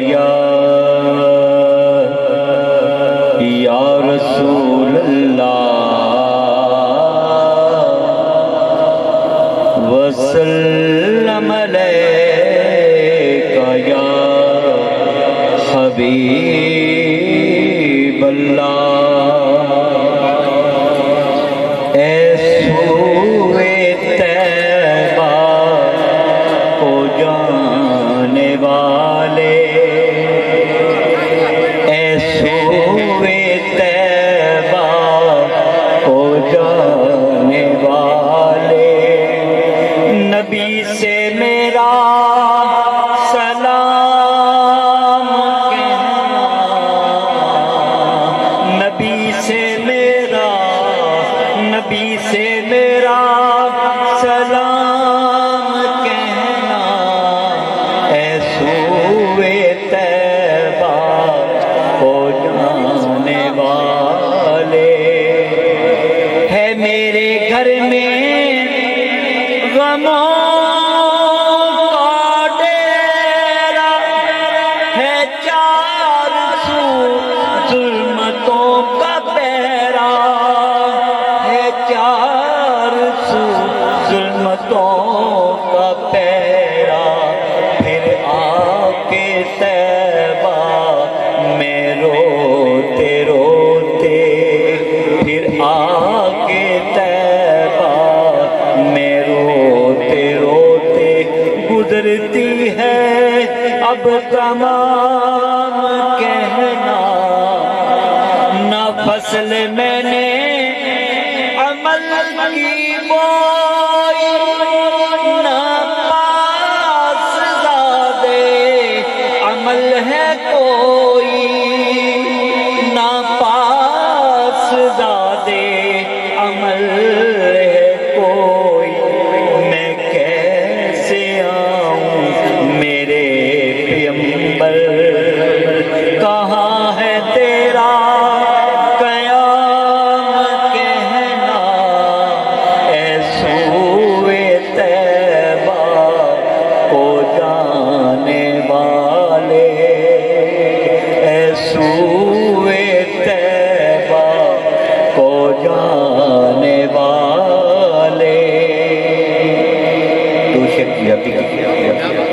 یا رسول اللہ وسلم علیکہ یا حبیب اللہ نبی سے میرا سلام کہنا، نبی سے میرا سلام کہنا، اے سوئے طیبہ کو جانے والے، ہے میرے گھر میں غموں کا ڈیرا، ہے چار سو ظلمتوں کا پیرا، ہے چار سو ظلمتوں کا پیرا، پھر آ کے طیبہ میں روتے روتے، پھر آ کے گزرتی ہے اب تمام کہنا، نہ فصل میں نے عمل کی بوئی، نہ پاس زادے عمل